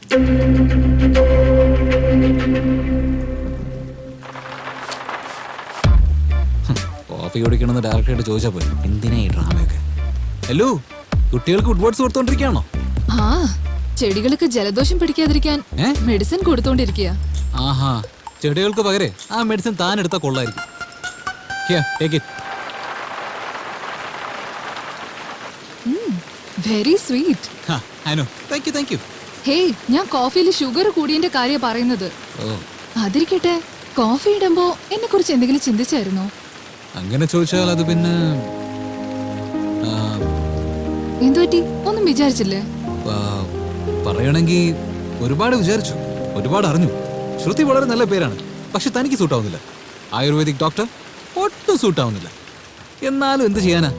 Coffee കുടിക്കണമെന്ന് ഡയറക്റ്റായിട്ട് ചോദിച്ചാ പോയി. എന്തിനാ ഈ ഡ്രാമയൊക്കെ? ഹലോ, കുട്ടികൾക്ക് ഫുഡ് ബോർഡ്സ് കൊടുത്തോണ്ടിരിക്കുകയാണോ? ആ, ചെടികൾക്ക് ജലദോഷം പിടിക്കാതിരിക്കാൻ മെഡിസിൻ കൊടുത്തോണ്ടിരിക്കുക. ആഹാ, ചെടികൾക്ക് പകരെ ആ മെഡിസിൻ താൻ എടുത്താൽ കൊള്ളായിരിക്കും. Very sweet. ഹേയ്, ഞാൻ കോഫിയിൽ ഷുഗർ കൂടിയതിന്റെ കാര്യം പറയുന്നത്. അതിരിക്കട്ടെ, കോഫി ഇടുമ്പോ എന്നെ കുറിച്ച് എന്തെങ്കിലും ചിന്തിച്ചായിരുന്നോ? അങ്ങനെ ചോദിച്ചാൽ അത് പിന്നെ എന്തുപറ്റി? ഒന്നും വിചാരിച്ചില്ലേ? പറയണമെങ്കിൽ ഒരുപാട് വിചാരിച്ചു, ഒരുപാട് അറിഞ്ഞു. ശ്രുതി വളരെ നല്ല പേരാണ്, പക്ഷെ തനിക്ക് സൂട്ടാവുന്നില്ല. ആയുർവേദിക് ഡോക്ടർ ഒട്ടും സൂട്ടാവുന്നില്ല. എന്നാലും എന്ത് ചെയ്യാനാ?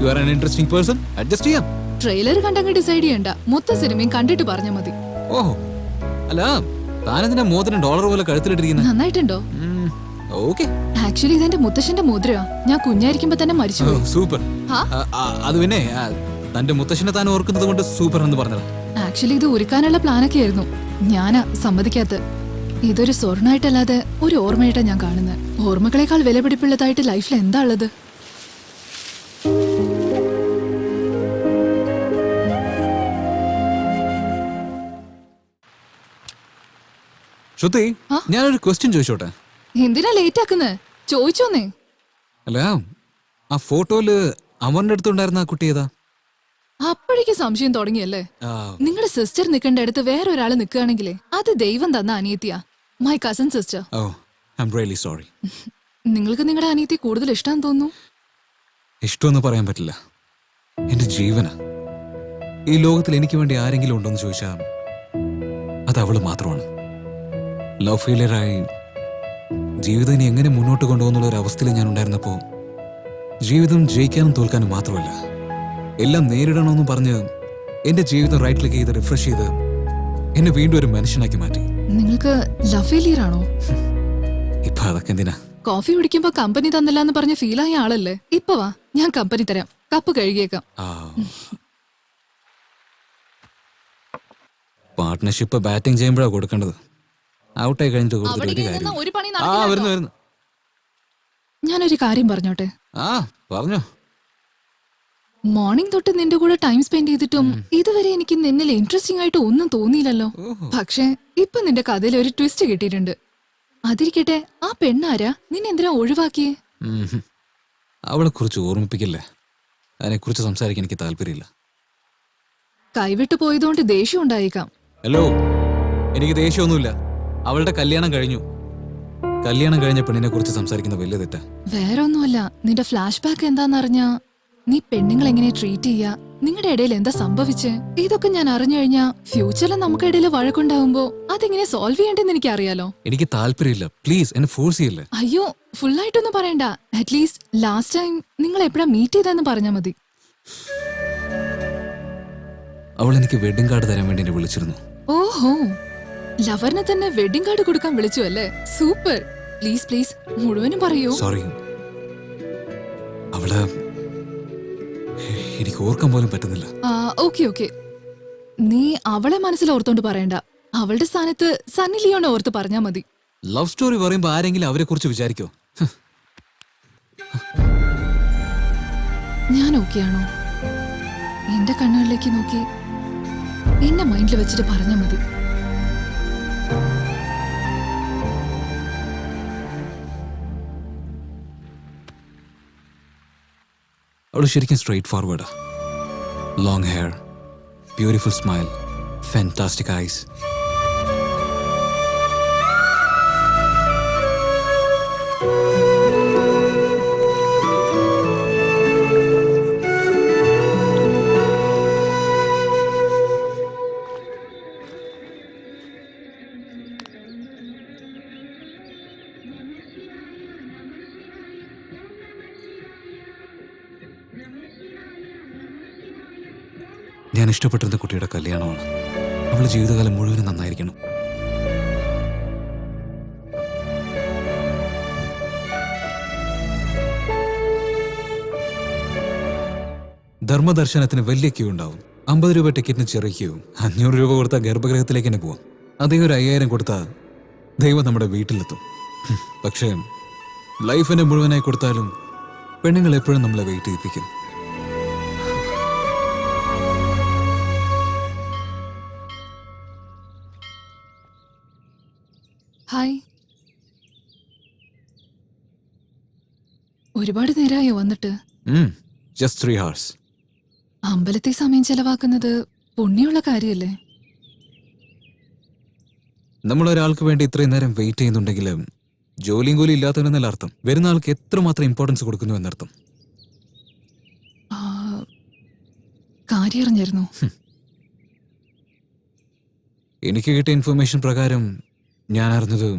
You are an interesting person, adjust ചെയ്യാം. ട്രെയിലർ കണ്ടങ്ങ് ഡിസൈഡ് ചെയ്യണ്ട, മൊത്ത സിനിമയും കണ്ടിട്ട് പറഞ്ഞാൽ മതി. ഓഹോ, അല്ല താനെന്തിനാ മോതിരം ഡോളർ പോലെ കഴുത്തിലിട്ടിരിക്കുന്നത്? നന്നായിട്ടുണ്ടോ? ഓക്കെ. ആക്ച്വലി ഇതെന്റെ മുത്തശ്ശന്റെ മോതിരമാ. ഞാൻ കുഞ്ഞായിരിക്കുമ്പോ തന്നെ മരിച്ചു. സൂപ്പർ. അത് പിന്നെ തന്റെ മുത്തശ്ശനെ താൻ ഓർക്കുന്നത് കൊണ്ട് സൂപ്പർ എന്ന് പറഞ്ഞത്. ആക്ച്വലി ഇത് ഒരുക്കാനുള്ള പ്ലാനൊക്കെ ആയിരുന്നു. ഞാനാ സമ്മതിക്കാത്ത. ഇതൊരു സ്വർണ്ണായിട്ടല്ലാതെ ഒരു ഓർമ്മയായിട്ടാ ഞാൻ കാണുന്നത്. ഓർമ്മകളെക്കാൾ വിലപിടിപ്പുള്ളതായിട്ട് ലൈഫിൽ എന്താ ഉള്ളത്? ശ്രുതി, ഞാനൊരു ക്വസ്റ്റ്യൻ ചോദിച്ചോട്ടെ? എന്തിനാ ലേറ്റ് ആക്കുന്നത്? ചോദിച്ചോന്നേ. അല്ല, ആ ഫോട്ടോയില് അമറിന്റെ അടുത്തുണ്ടായിരുന്ന ആ കുട്ടി ഏതാ? അപ്പോഴേക്ക് സംശയം തുടങ്ങിയല്ലേ? നിങ്ങളുടെ സിസ്റ്റർ നിൽക്കേണ്ട അടുത്ത് വേറെ ഒരാള് നിൽക്കുകയാണെങ്കിലേ അത് ദൈവം തന്ന അനിയത്തിയാ. My cousin sister. സോറി. നിങ്ങൾക്ക് നിങ്ങളുടെ അനിയത്തി കൂടുതൽ ഇഷ്ടം തോന്നുന്നു. ഇഷ്ടമെന്ന് പറയാൻ പറ്റില്ല, എന്റെ ജീവന. ഈ ലോകത്തിൽ എനിക്ക് വേണ്ടി ആരെങ്കിലും ഉണ്ടോന്ന് ചോദിച്ചാൽ അത് അവള് മാത്രമാണ്. ലവ് ഫെയിലിയറായി ജീവിതം ഇനി എങ്ങനെ മുന്നോട്ട് കൊണ്ടുപോകുന്നുള്ള ഒരു അവസ്ഥയിൽ ഞാൻ ഉണ്ടായിരുന്നപ്പോ ജീവിതം ജയിക്കാനും തോൽക്കാനും മാത്രമല്ല, എല്ലാം നേരിടണമെന്ന് പറഞ്ഞ് എന്റെ ജീവിതം റൈറ്റ് ക്ലിക്ക് ചെയ്ത് റിഫ്രഷ് ചെയ്ത് എന്നെ വീണ്ടും ഒരു മനുഷ്യനാക്കി മാറ്റി. നിങ്ങൾക്ക് ലവ് ഫെയിലിയർ ആണോ? ഇപ്പൊ അതൊക്കെ എന്തിനാ? കോഫി കുടിക്കുമ്പോ കമ്പനി തന്നില്ല എന്ന് പറഞ്ഞ ഫീലായ ആളല്ലേ? ഇപ്പൊ വാ, ഞാൻ കമ്പനി തരാം. കപ്പ് കഴുകിയേക്കാം. പാർട്ട്ണർഷിപ്പ് ബാറ്റിംഗ് ചെയ്യുമ്പോഴാ കൊടുക്കേണ്ടത്. ഔട്ടായി കഴിഞ്ഞിട്ട് കൊടുത്തിട്ട്. ഞാനൊരു കാര്യം പറഞ്ഞോട്ടെ? പറഞ്ഞോ. മോർണിംഗ് തൊട്ട് നിന്റെ കൂടെ ടൈം സ്പെൻഡ് ചെയ്തിട്ടും ഇതുവരെ എനിക്ക് നിന്നിൽ ഇൻട്രസ്റ്റിംഗ് ആയിട്ട് ഒന്നും തോന്നിയില്ലല്ലോ. പക്ഷെ ഇപ്പൊ നിന്റെ കഥയിൽ ഒരു ട്വിസ്റ്റ് കിട്ടിയിട്ടുണ്ട്. അതിരിക്കട്ടെ, ആ പെണ്ണാരാ? നിന്നെന്തിനാ ഒഴിവാക്കിയേ? അവളെ കുറിച്ച് ഓർമ്മിപ്പിക്കില്ലേ, അതിനെ കുറിച്ച് സംസാരിക്കാൻ എനിക്ക് താല്പര്യമില്ല. കൈവിട്ടു പോയതുകൊണ്ട് ദേഷ്യം ഉണ്ടായേക്കാം. ഹലോ, എനിക്ക് ദേഷ്യമൊന്നുമില്ല. അവളുടെ കല്യാണം കഴിഞ്ഞു. കല്യാണം കഴിഞ്ഞ പെണ്ണിനെ കുറിച്ച് സംസാരിക്കുന്ന വലിയ തെറ്റാ. വേറെ ഒന്നുമല്ല, നിന്റെ ഫ്ലാഷ് ബാക്ക് എന്താന്നറിഞ്ഞാ നീ പെണ്ണുങ്ങൾ എങ്ങനെ ട്രീറ്റ് ചെയ്യാ, നിങ്ങളുടെ ഇടയിൽ എന്താ സംഭവിച്ച്, ഇതൊക്കെ ഞാൻ അറിഞ്ഞു കഴിഞ്ഞാ ഫ്യൂച്ചറിൽ നമുക്ക് ഇടയിൽ വഴക്കുണ്ടാവുമ്പോ അതെങ്ങനെ സോൾവ് ചെയ്യേണ്ടെന്ന് എനിക്ക് അറിയാലോ. എനിക്ക് താല്പര്യമില്ല, പ്ലീസ് എന്നെ ഫോഴ്സ് ചെയ്യല്ലേ. അയ്യോ, ഫുൾ ആയിട്ടൊന്നും പറയണ്ട. അറ്റ്ലീസ്റ്റ് ലാസ്റ്റ് ടൈം നിങ്ങൾ എപ്പോഴാ മീറ്റ് ചെയ്തെന്ന് പറഞ്ഞാ മതി. അവൾ എനിക്ക് വെഡിങ് കാർഡ് തരാൻ വേണ്ടി എന്നെ വിളിച്ചിരുന്നു. ഓഹോ, ലവറിന് തന്നെ വെഡിങ് കാർഡ് കൊടുക്കാൻ വിളിച്ചു അല്ലേ? സൂപ്പർ. പ്ലീസ് പ്ലീസ് മുഴുവനും പറയൂ. സോറി, അവള് എനിക്ക് ഓർക്കാൻ പോലും പറ്റുന്നില്ല. ഓക്കെ ഓക്കെ, നീ അവളെ മനസ്സിൽ ഓർത്തോണ്ട് പറയണ്ട. അവളുടെ സ്ഥാനത്ത് സണ്ണി ലിയോനെ ഓർത്ത് പറഞ്ഞാ മതി. ലവ് സ്റ്റോറി പറയുമ്പോ ആരെങ്കിലും അവരെ കുറിച്ച് വിചാരിക്കോ? ഞാൻ ഓക്കെയാണോ? എന്റെ കണ്ണുകളിലേക്ക് നോക്കി എന്നെ മൈൻഡിൽ വെച്ചിട്ട് പറഞ്ഞാ മതി. അവള് ശരിക്കും സ്ട്രെയിറ്റ് ഫോർവേഡാ. Long hair, beautiful smile, fantastic eyes. ഞാൻ ഇഷ്ടപ്പെട്ടിരുന്ന കുട്ടിയുടെ കല്യാണമാണ്. അവളുടെ ജീവിതകാലം മുഴുവനും നന്നായിരിക്കണം. ധർമ്മദർശനത്തിന് വലിയ ക്യൂ ഉണ്ടാവും. 50 രൂപ ടിക്കറ്റിന് ചെറിക്കൂ, 500 രൂപ കൊടുത്താൽ ഗർഭഗൃഹത്തിലേക്ക് തന്നെ പോവാം. അതേ ഒരു 5000 കൊടുത്താൽ ദൈവം നമ്മുടെ വീട്ടിലെത്തും. പക്ഷേ ലൈഫിനെ മുഴുവനായി കൊടുത്താലും പെണ്ണുങ്ങൾ എപ്പോഴും നമ്മളെ വെയിറ്റ് ചെയ്യിപ്പിക്കും. ഹായ്. ഒരുപാട് നേരമായോ വന്നിട്ട്? Just 3 hours. അമ്പലത്തിൽ സമയം ചെലവാക്കുന്നത് പുണ്യമുള്ള കാര്യല്ലേ? നമ്മൾ ഒരാൾക്ക് വേണ്ടി ഇത്രയും നേരം വെയിറ്റ് ചെയ്യുന്നുണ്ടെങ്കിൽ ജോലിയും കൂലി ഇല്ലാത്തവനെന്നല്ല അർത്ഥം. വരുന്ന ആൾക്ക് എത്രമാത്രം ഇമ്പോർട്ടൻസ് കൊടുക്കുന്നു എന്നർത്ഥം. ആ, കാര്യം അറിഞ്ഞിരുന്നു. എനിക്ക് കിട്ടിയ ഇൻഫർമേഷൻ പ്രകാരം ഞാൻ അറിഞ്ഞത്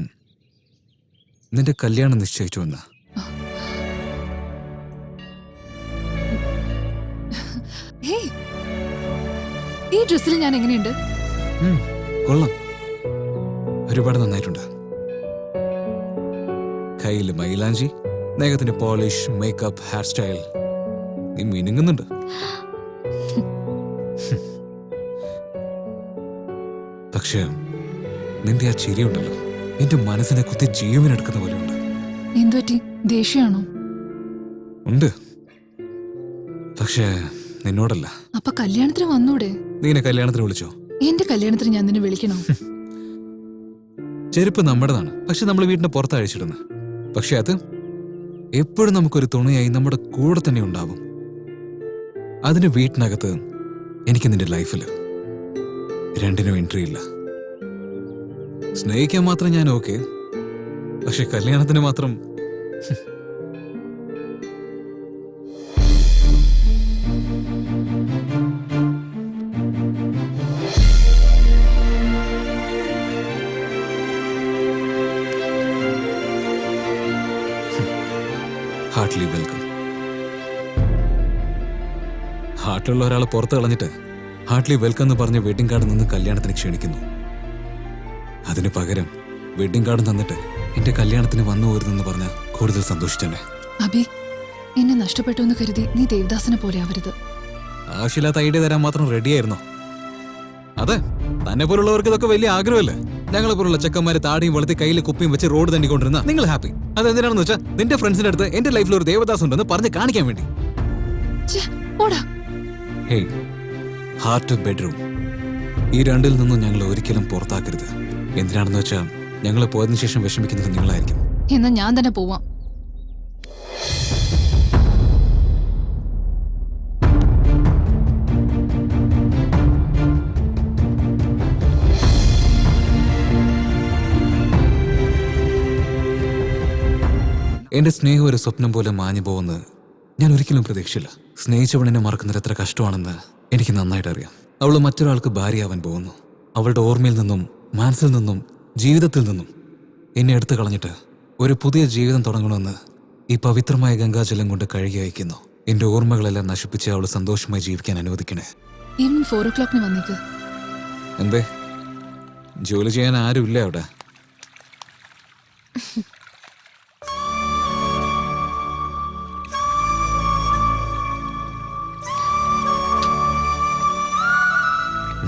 നിന്റെ കല്യാണം നിശ്ചയിച്ചു എന്നാ. ഹേയ്, ഈ ഡ്രസ്സിൽ ഞാൻ എങ്ങനെയുണ്ട്? കൊള്ളാം, ഒരുപാട് നന്നായിട്ടുണ്ട്. കയ്യിൽ മൈലാഞ്ചി, നഖത്തിന് പോളിഷ്, മേക്കപ്പ്, ഹെയർ സ്റ്റൈൽ, നീ മിനുങ്ങുന്നുണ്ട്. പക്ഷേ നിന്റെ ആ ചിരിയുണ്ടല്ലോ, എന്റെ മനസ്സിനെ കുത്തി ജീവനെടുക്കുന്ന പോലെയുണ്ട്. എന്തുപറ്റി? ദേഷ്യമാണോ? ഉണ്ട്, പക്ഷേ നിന്നോടല്ല. അപ്പൊ കല്യാണത്തിന് വന്നൂടെ? നീ എന്നെ കല്യാണത്തിന് വിളിച്ചോ? എന്റെ കല്യാണത്തിന് ഞാൻ നിന്നെ വിളിക്കണോ? ചെരുപ്പ് നമ്മുടെതാണ്, പക്ഷെ നമ്മൾ വീടിന്റെ പുറത്ത് അഴിച്ചിടുന്നു. പക്ഷെ അത് എപ്പോഴും നമുക്കൊരു തുണയായി നമ്മുടെ കൂടെ തന്നെ ഉണ്ടാവും. അതിന് വീട്ടിനകത്ത് എനിക്ക് നിന്റെ ലൈഫിൽ രണ്ടിനും എൻട്രി ഇല്ല. സ്നേഹിക്കാൻ മാത്രം ഞാൻ ഓക്കെ, പക്ഷെ കല്യാണത്തിന് മാത്രം ഹാർട്ട്ലി വെൽക്കം. ഹാർട്ടിലുള്ള ഒരാളെ പുറത്ത് കളഞ്ഞിട്ട് ഹാർട്ട്ലി വെൽക്കം എന്ന് പറഞ്ഞ് വെഡിങ് കാർഡ് നിന്ന് കല്യാണത്തിന് ക്ഷണിക്കുന്നു. അതിന് പകരം വെഡിങ് കാർഡ് തന്നിട്ട് എന്റെ കല്യാണത്തിന് വന്നു പോരുന്നെന്ന് പറഞ്ഞാൽ കൂടുതൽ സന്തോഷിച്ചെന്നെ. അബി, എന്നെ നഷ്ടപ്പെട്ടു എന്ന് കരുതി നീ ദേവദാസനെ പോലെ ആവരുത്. ആവശ്യമില്ലാത്ത ഐഡിയ തരാൻ മാത്രം റെഡിയായിരുന്നോ? അതെ, തന്നെ പോലുള്ളവർക്ക് ഇതൊക്കെ വലിയ ആഗ്രഹമല്ലേ? ഞങ്ങളെ പോലുള്ള ചെക്കന്മാരെ താടിയും വെളുത്തി കയ്യിൽ കുപ്പിയും വെച്ച് റോഡ് തണ്ടിക്കൊണ്ടിരുന്ന നിങ്ങൾ ഹാപ്പി. അതെന്തിനാണെന്ന് വെച്ചാൽ നിന്റെ ഫ്രണ്ട്സിന്റെ അടുത്ത് എന്റെ ലൈഫിൽ ഒരു ദേവദാസ് ഉണ്ടെന്ന് പറഞ്ഞ് കാണിക്കാൻ വേണ്ടി. ഹേയ്, ഹാർട്ട് ബെഡ്റൂം, ഈ രണ്ടിൽ നിന്നും ഞങ്ങൾ ഒരിക്കലും പുറത്താക്കരുത്. എന്തിനാണെന്ന് വെച്ചാൽ ഞങ്ങൾ പോയതിനു ശേഷം വിഷമിക്കുന്നത് നിങ്ങളായിരിക്കും. എന്നാ ഞാൻ തന്നെ പോവാം. എന്റെ സ്നേഹം ഒരു സ്വപ്നം പോലെ മാഞ്ഞു പോകുന്നത് ഞാൻ ഒരിക്കലും പ്രതീക്ഷിച്ചില്ല. സ്നേഹിച്ചവണെന്നെ മറക്കുന്നത് എത്ര കഷ്ടമാണെന്ന് എനിക്ക് നന്നായിട്ട് അറിയാം. അവൾ മറ്റൊരാൾക്ക് ഭാര്യയാവാൻ പോകുന്നു. അവളുടെ ഓർമ്മയിൽ നിന്നും മനസ്സിൽ നിന്നും ജീവിതത്തിൽ നിന്നും എന്നെ എടുത്തു കളഞ്ഞിട്ട് ഒരു പുതിയ ജീവിതം തുടങ്ങണമെന്ന് ഈ പവിത്രമായ ഗംഗാജലം കൊണ്ട് കഴുകി അയക്കുന്നു. എന്റെ ഓർമ്മകളെല്ലാം നശിപ്പിച്ച് അവൾ സന്തോഷമായി ജീവിക്കാൻ അനുവദിക്കണേ. Evening 4 o'clock വന്നേക്ക്. എന്തേ, ജോലി ചെയ്യാൻ ആരുമില്ല അവിടെ?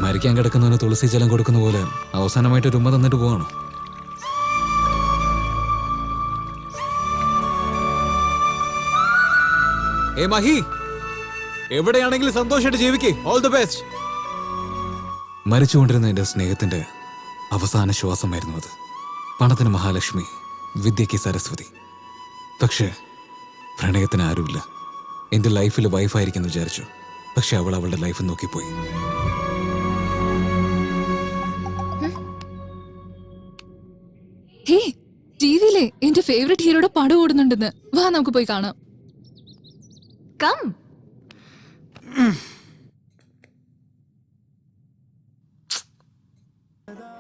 മരിക്കാൻ കിടക്കുന്നവന് തുളസി ജലം കൊടുക്കുന്ന പോലെ അവസാനമായിട്ട് ഒരു ഉമ്മ തന്നിട്ട് പോവാണോ? ഏ മഹി, എവിടെയാണെങ്കിലും സന്തോഷമായിട്ട് ജീവിക്കേ. All the best. മരിച്ചുകൊണ്ടിരുന്ന എന്റെ സ്നേഹത്തിന്റെ അവസാന ശ്വാസമായിരുന്നു അത്. പണത്തിന് മഹാലക്ഷ്മി, വിദ്യയ്ക്ക് സരസ്വതി. പക്ഷേ പ്രണയത്തിന് ആരുമില്ല. എന്റെ ലൈഫിൽ വൈഫായിരിക്കുന്നു വിചാരിച്ചു. പക്ഷെ അവൾ അവളുടെ ലൈഫ് നോക്കിപ്പോയി. ഹേ, ടിവിയിലെ എന്റെ ഫേവറേറ്റ് ഹീറോയുടെ പടം ഓടുന്നുണ്ടെന്ന്. വാ, നമുക്ക് പോയി കാണാം. കം.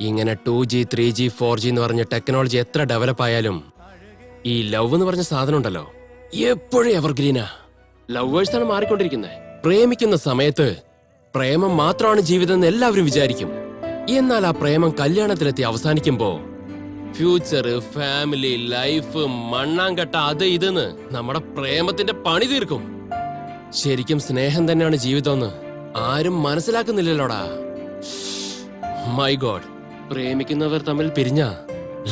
ഇങ്ങനെ 2G 3G 4G എന്ന് പറഞ്ഞ ടെക്നോളജി എത്ര ഡെവലപ്പ് ആയാലും ഈ ലവ് എന്ന് പറഞ്ഞ സാധനം ഉണ്ടല്ലോ, എപ്പോഴും എവർഗ്രീനാ. ലവേഴ്സാണ് മാറിക്കൊണ്ടിരിക്കുന്നത്. പ്രേമിക്കുന്ന സമയത്ത് പ്രേമം മാത്രമാണ് ജീവിതം എന്ന് എല്ലാവരും വിചാരിക്കും. എന്നാൽ ആ പ്രേമം കല്യാണത്തിലെത്തി അവസാനിക്കുമ്പോ ഫ്യൂച്ചർ, ഫാമിലി, ലൈഫ്, മണ്ണാങ്കട്ട, അത് ഇതെന്ന് നമ്മുടെ പ്രേമത്തിന്റെ പണി തീർക്കും. ശരിക്കും സ്നേഹം തന്നെയാണ് ജീവിതമെന്ന് ആരും മനസ്സിലാക്കുന്നില്ലല്ലോടാ. മൈ ഗോഡ്, പ്രേമിക്കുന്നവർ തമ്മിൽ പിരിഞ്ഞ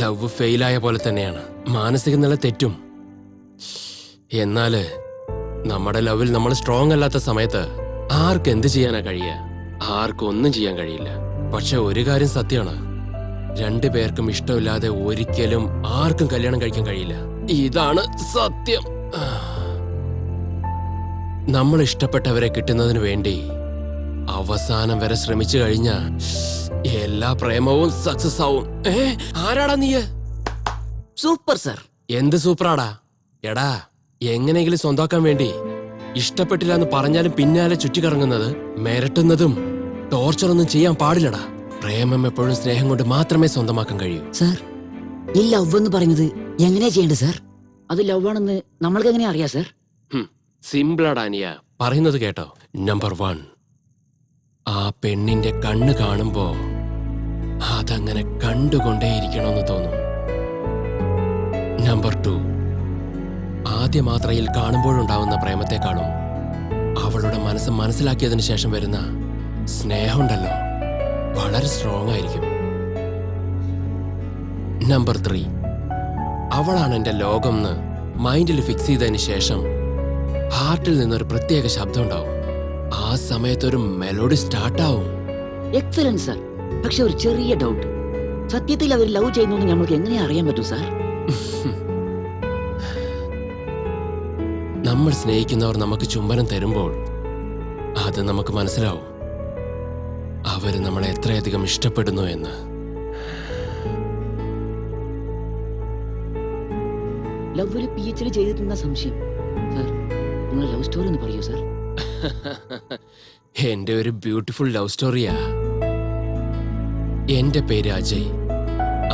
ലവ് ഫെയിലായ പോലെ തന്നെയാണ്. മാനസിക നില തെറ്റും. എന്നാല് നമ്മുടെ ലവിൽ നമ്മൾ സ്ട്രോങ് അല്ലാത്ത സമയത്ത് ആർക്ക് എന്ത് ചെയ്യാനാ കഴിയുക? ആർക്കും ഒന്നും ചെയ്യാൻ കഴിയില്ല. പക്ഷെ ഒരു കാര്യം സത്യമാണ്, രണ്ടുപേർക്കും ഇഷ്ടമില്ലാതെ ഒരിക്കലും ആർക്കും കല്യാണം കഴിക്കാൻ കഴിയില്ല. ഇതാണ് സത്യം. നമ്മൾ ഇഷ്ടപ്പെട്ടവരെ കിട്ടുന്നതിന് വേണ്ടി അവസാനം വരെ ശ്രമിച്ചു കഴിഞ്ഞ എല്ലാ പ്രേമവും സക്സസ് ആവും. ആരാടാ നീ? Super sir. എന്ത് സൂപ്പറാടാ? എടാ, എങ്ങനെയെങ്കിലും സ്വന്തമാക്കാൻ വേണ്ടി ഇഷ്ടപ്പെട്ടില്ല എന്ന് പറഞ്ഞാലും പിന്നാലെ ചുറ്റിക്കറങ്ങുന്നത്, മിരട്ടുന്നതും ടോർച്ചറൊന്നും ചെയ്യാൻ പാടില്ലടാ. പ്രേമം എപ്പോഴും സ്നേഹം കൊണ്ട് മാത്രമേ സ്വന്തമാക്കാൻ കഴിയൂ. സർ, ഈ ലവ് എന്ന് പറയുന്നത് എങ്ങനെയാ ചെയ്യേണ്ടത് സർ? അത് ലവ് ആണെന്ന് നമ്മൾക്ക് എങ്ങനെയാ അറിയാം സർ? സിമ്പിളാടാ അനിയ, പറയുന്നത് കേട്ടോ. നമ്പർ 1, ആ പെണ്ണിന്റെ കണ്ണ് കാണുമ്പോ അതങ്ങനെ കണ്ടുകൊണ്ടേയിരിക്കണമെന്ന് തോന്നും. നമ്പർ 2, ആദ്യ മാത്രയിൽ കാണുമ്പോഴുണ്ടാവുന്ന പ്രേമത്തെക്കാളും അവളുടെ മനസ്സ് മനസ്സിലാക്കിയതിനു ശേഷം വരുന്ന സ്നേഹമുണ്ടല്ലോ, വളരെ സ്ട്രോങ് ആയിരിക്കും. നമ്പർ 3, അവളാണ് എന്റെ ലോകം എന്ന് മൈൻഡിൽ ഫിക്സ് ചെയ്തതിന് ശേഷം ഹാർട്ടിൽ നിന്നൊരു പ്രത്യേക ശബ്ദം ഉണ്ടാവും. ആ സമയത്തൊരു മെലോഡി സ്റ്റാർട്ടാവും. Excellent sir. പക്ഷെ ഒരു ചെറിയ ഡൗട്ട്, സത്യത്തിൽ അവർ ലവ് ചെയ്യുന്നു നമ്മൾക്ക് എങ്ങനെ അറിയാൻ പറ്റും സാർ? നമ്മൾ സ്നേഹിക്കുന്നവർ നമുക്ക് ചുംബനം തരുമ്പോൾ അത് നമുക്ക് മനസ്സിലാവും അവര് നമ്മളെ എത്രയധികം ഇഷ്ടപ്പെടുന്നു എന്ന്. ലവില് PhD ചെയ്തിട്ടുള്ള സംശയം സർ. നിങ്ങളെ ലവ് സ്റ്റോറി ഒന്ന് പറയൂ സർ. എന്റെ ഒരു ബ്യൂട്ടിഫുൾ ലവ് സ്റ്റോറിയാ. എന്റെ പേര് അജയ്,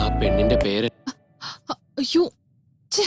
ആ പെണ്ണിന്റെ പേര് അയ്യോ, ഛെ.